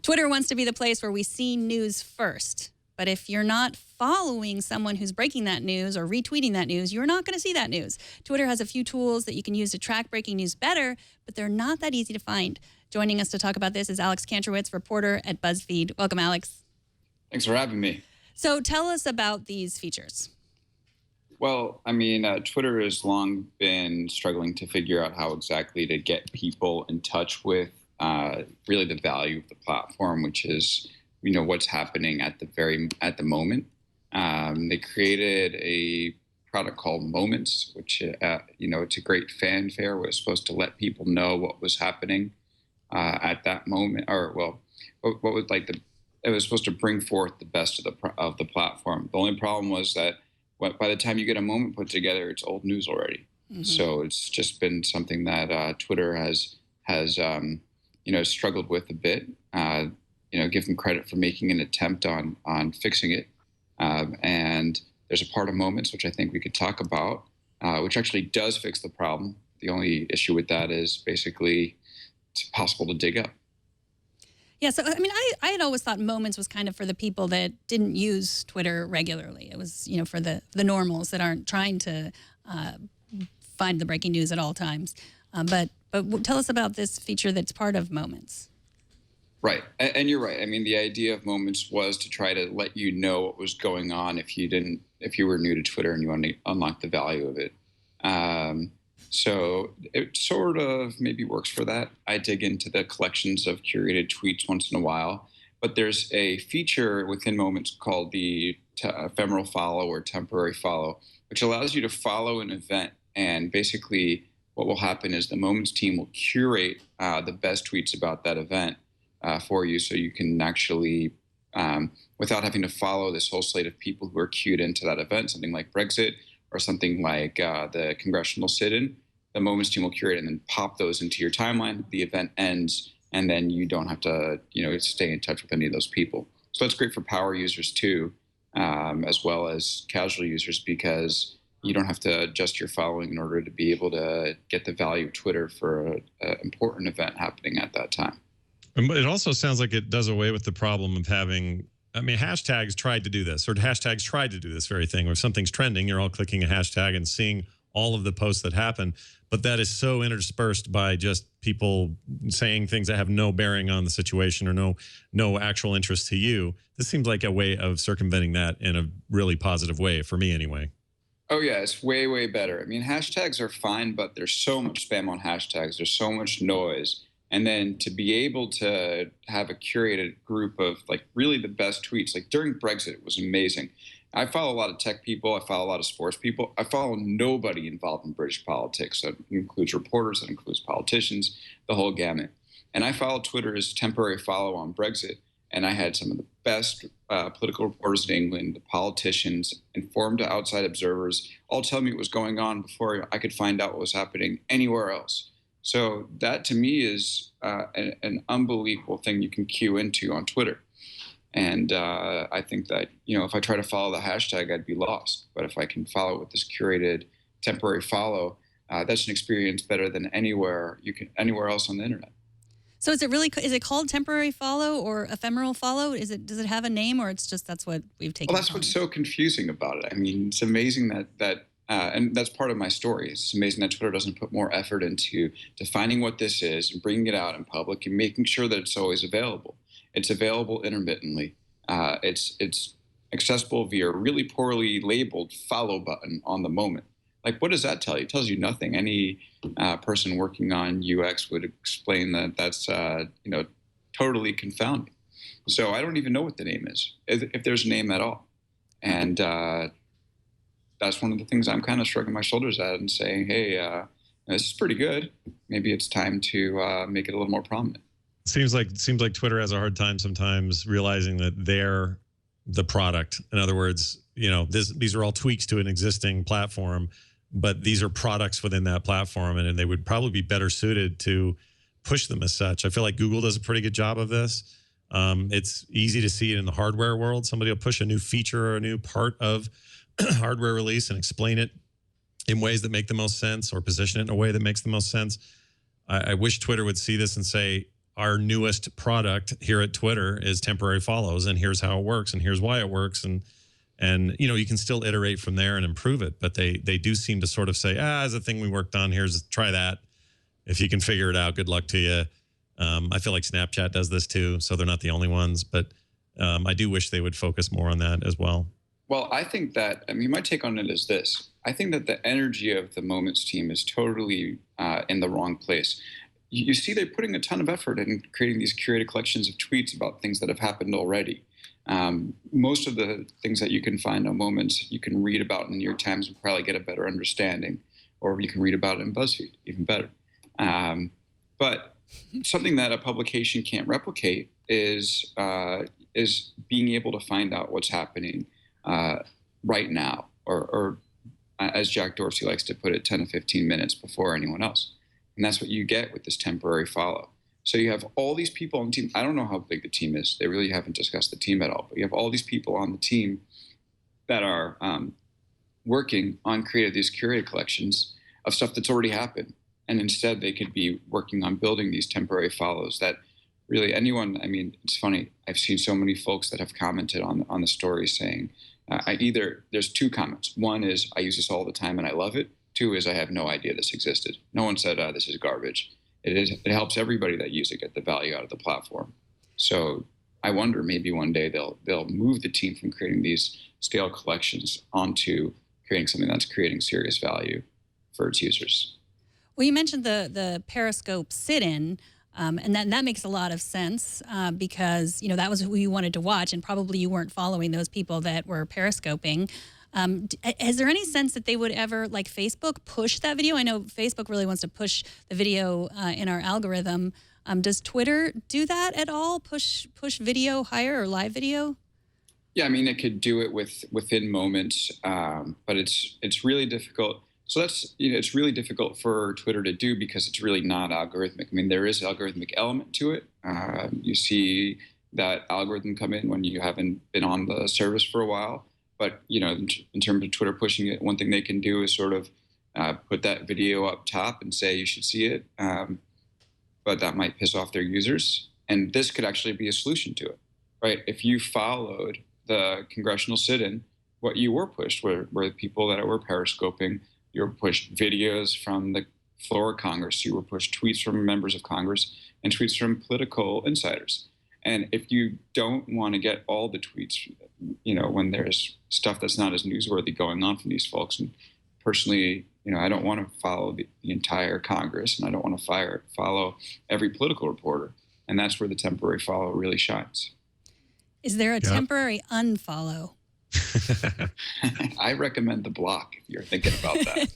Twitter wants to be the place where we see news first. But if you're not following someone who's breaking that news or retweeting that news, you're not going to see that news. Twitter has a few tools that you can use to track breaking news better, but they're not that easy to find. Joining us to talk about this is Alex Kantrowitz, reporter at BuzzFeed. Welcome, Alex. Thanks for having me. So tell us about these features. Well, I mean, Twitter has long been struggling to figure out how exactly to get people in touch with really the value of the platform, which is, you know, what's happening at the moment. They created a product called Moments, which, you know, it's a great fanfare. It was supposed to let people know what was happening at that moment, or, well, what was like it was supposed to bring forth the best of the platform. The only problem was that by the time you get a moment put together, it's old news already. Mm-hmm. So it's just been something that Twitter has you know, struggled with a bit. You know, give them credit for making an attempt on fixing it. And there's a part of Moments, which I think we could talk about, which actually does fix the problem. The only issue with that is basically it's possible to dig up. Yeah, so I mean, I had always thought Moments was kind of for the people that didn't use Twitter regularly. It was, you know, for the normals that aren't trying to find the breaking news at all times. But tell us about this feature that's part of Moments. Right, and you're right. I mean, the idea of Moments was to try to let you know what was going on if you were new to Twitter and you want to unlock the value of it. So it sort of maybe works for that. I dig into the collections of curated tweets once in a while, but there's a feature within Moments called the Ephemeral Follow or Temporary Follow, which allows you to follow an event. And basically what will happen is the Moments team will curate the best tweets about that event for you, so you can actually, without having to follow this whole slate of people who are queued into that event, something like Brexit or something like the congressional sit-in, the Moments team will curate and then pop those into your timeline. The event ends, and then you don't have to, you know, stay in touch with any of those people. So that's great for power users too, as well as casual users, because you don't have to adjust your following in order to be able to get the value of Twitter for an important event happening at that time. It also sounds like it does away with the problem of having, I mean, hashtags tried to do this, or hashtags tried to do this very thing. Where something's trending, you're all clicking a hashtag and seeing all of the posts that happen. But that is so interspersed by just people saying things that have no bearing on the situation or no actual interest to you. This seems like a way of circumventing that in a really positive way, for me anyway. Oh, yeah, it's way, way better. I mean, hashtags are fine, but there's so much spam on hashtags. There's so much noise. And then to be able to have a curated group of like really the best tweets, like during Brexit, it was amazing. I follow a lot of tech people. I follow a lot of sports people. I follow nobody involved in British politics. That includes reporters, that includes politicians, the whole gamut. And I followed Twitter's Temporary Follow on Brexit. And I had some of the best political reporters in England, the politicians, informed outside observers, all tell me what was going on before I could find out what was happening anywhere else. So that, to me, is an unbelievable thing you can queue into on Twitter. And I think that, you know, if I try to follow the hashtag, I'd be lost. But if I can follow it with this curated temporary follow, that's an experience better than anywhere else on the internet. So is it called Temporary Follow or Ephemeral Follow? Does it have a name, or it's just that's what we've taken? Well, that's what's so confusing about it. I mean, it's amazing that and that's part of my story. It's amazing that Twitter doesn't put more effort into defining what this is and bringing it out in public and making sure that it's always available. It's available intermittently. It's accessible via a really poorly labeled follow button on the moment. Like, what does that tell you? It tells you nothing. Any person working on UX would explain that that's you know, totally confounding. So I don't even know what the name is, if there's a name at all. And that's one of the things I'm kind of shrugging my shoulders at and saying, hey, this is pretty good. Maybe it's time to make it a little more prominent. Seems like Twitter has a hard time sometimes realizing that they're the product. In other words, you know, these are all tweaks to an existing platform, but these are products within that platform, and they would probably be better suited to push them as such. I feel like Google does a pretty good job of this. It's easy to see it in the hardware world. Somebody will push a new feature or a new part of hardware release and explain it in ways that make the most sense, or position it in a way that makes the most sense. I wish Twitter would see this and say, our newest product here at Twitter is temporary follows, and here's how it works, and here's why it works, and you know, you can still iterate from there and improve it, but they do seem to sort of say, as a thing we worked on, here's try that. If you can figure it out, good luck to you. I feel like Snapchat does this too, so they're not the only ones, but I do wish they would focus more on that as well. Well, I think that, I mean, my take on it is this. I think that the energy of the Moments team is totally in the wrong place. You see, they're putting a ton of effort in creating these curated collections of tweets about things that have happened already. Most of the things that you can find on Moments, you can read about in the New York Times and probably get a better understanding, or you can read about it in BuzzFeed, even better. But something that a publication can't replicate is being able to find out what's happening right now, or as Jack Dorsey likes to put it, 10 to 15 minutes before anyone else. And that's what you get with this temporary follow. So you have all these people on the team. I don't know how big the team is. They really haven't discussed the team at all. But you have all these people on the team that are working on creating these curated collections of stuff that's already happened. And instead, they could be working on building these temporary follows that really anyone, I mean, it's funny. I've seen so many folks that have commented on the story saying, there's two comments. One is, I use this all the time and I love it. Two is, I have no idea this existed. No one said, this is garbage. It helps everybody that use it get the value out of the platform. So I wonder, maybe one day they'll move the team from creating these stale collections onto creating something that's creating serious value for its users. Well, you mentioned the Periscope sit-in, and that makes a lot of sense because, you know, that was who you wanted to watch, and probably you weren't following those people that were Periscoping. Is there any sense that they would ever, like Facebook, push that video? I know Facebook really wants to push the video in our algorithm. Does Twitter do that at all? Push video higher, or live video? Yeah, I mean, it could do it within moments, but it's really difficult. So that's, you know, it's really difficult for Twitter to do because it's really not algorithmic. I mean, there is an algorithmic element to it. You see that algorithm come in when you haven't been on the service for a while. But, you know, in terms of Twitter pushing it, one thing they can do is sort of put that video up top and say you should see it. But that might piss off their users. And this could actually be a solution to it, right? If you followed the congressional sit-in, what you were pushed were people that were periscoping. You were pushed videos from the floor of Congress. You were pushed tweets from members of Congress and tweets from political insiders. And if you don't want to get all the tweets, you know, when there's stuff that's not as newsworthy going on from these folks, and personally, you know, I don't want to follow the entire Congress, and I don't want to follow every political reporter. And that's where the temporary follow really shines. Is there a temporary unfollow? I recommend the block if you're thinking about that.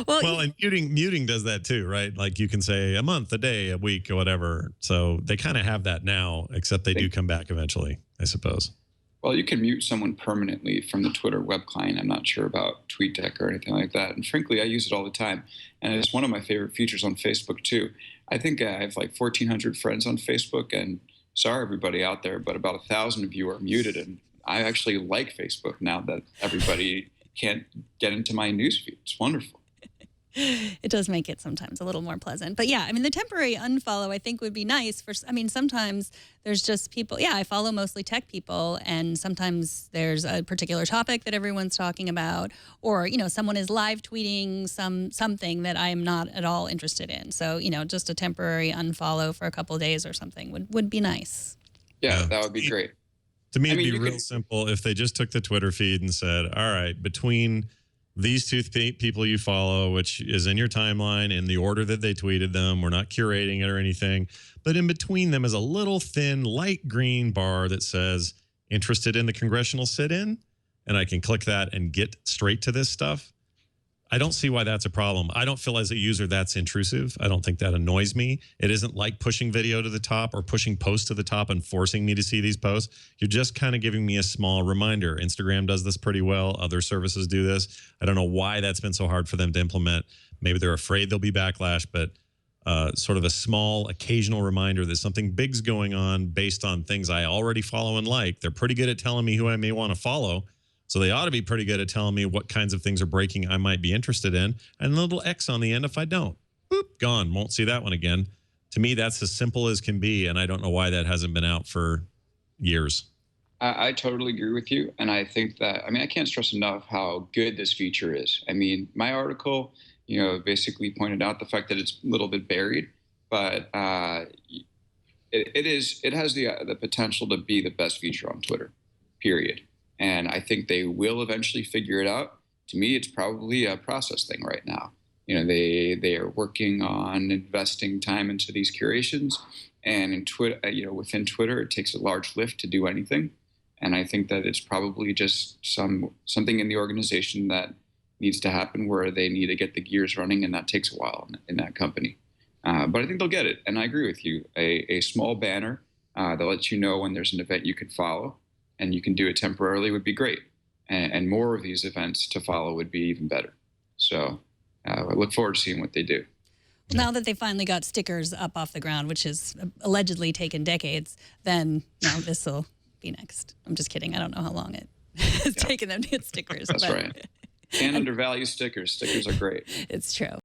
Well, and muting does that too, right? Like you can say a month, a day, a week, or whatever. So they kind of have that now, except they do come back eventually, I suppose. Well, you can mute someone permanently from the Twitter web client. I'm not sure about TweetDeck or anything like that. And frankly, I use it all the time. And it's one of my favorite features on Facebook too. I think I have like 1,400 friends on Facebook, and sorry everybody out there, but about 1,000 of you are muted. And I actually like Facebook now that everybody can't get into my newsfeed. It's wonderful. It does make it sometimes a little more pleasant. But yeah, I mean, the temporary unfollow, I think, would be nice for, I mean, sometimes there's just people, I follow mostly tech people, and sometimes there's a particular topic that everyone's talking about, or, you know, someone is live tweeting something that I am not at all interested in. So, you know, just a temporary unfollow for a couple of days or something would be nice. Yeah, that would be great. To me, it'd be real simple if they just took the Twitter feed and said, all right, between these two people you follow, which is in your timeline in the order that they tweeted them, we're not curating it or anything, but in between them is a little thin light green bar that says interested in the congressional sit-in, and I can click that and get straight to this stuff. I don't see why that's a problem. I don't feel as a user that's intrusive. I don't think that annoys me. It isn't like pushing video to the top or pushing posts to the top and forcing me to see these posts. You're just kind of giving me a small reminder. Instagram does this pretty well. Other services do this. I don't know why that's been so hard for them to implement. Maybe they're afraid there'll be backlash, but sort of a small occasional reminder that something big's going on based on things I already follow and like. They're pretty good at telling me who I may want to follow. So they ought to be pretty good at telling me what kinds of things are breaking I might be interested in. And a little X on the end if I don't. Boop, gone. Won't see that one again. To me, that's as simple as can be, and I don't know why that hasn't been out for years. I totally agree with you. And I think that, I mean, I can't stress enough how good this feature is. I mean, my article, basically pointed out the fact that it's a little bit buried, but it has the potential to be the best feature on Twitter, period. And I think they will eventually figure it out. To me, it's probably a process thing right now. They are working on investing time into these curations, and in Twitter, within Twitter, it takes a large lift to do anything. And I think that it's probably just something in the organization that needs to happen where they need to get the gears running, and that takes a while in that company. But I think they'll get it. And I agree with you. A small banner that lets you know when there's an event you can follow, and you can do it temporarily would be great. And more of these events to follow would be even better. So I look forward to seeing what they do. Now that they finally got stickers up off the ground, which has allegedly taken decades, then this will be next. I'm just kidding. I don't know how long it has taken them to get stickers. That's right. Can't undervalue stickers. Stickers are great. It's true.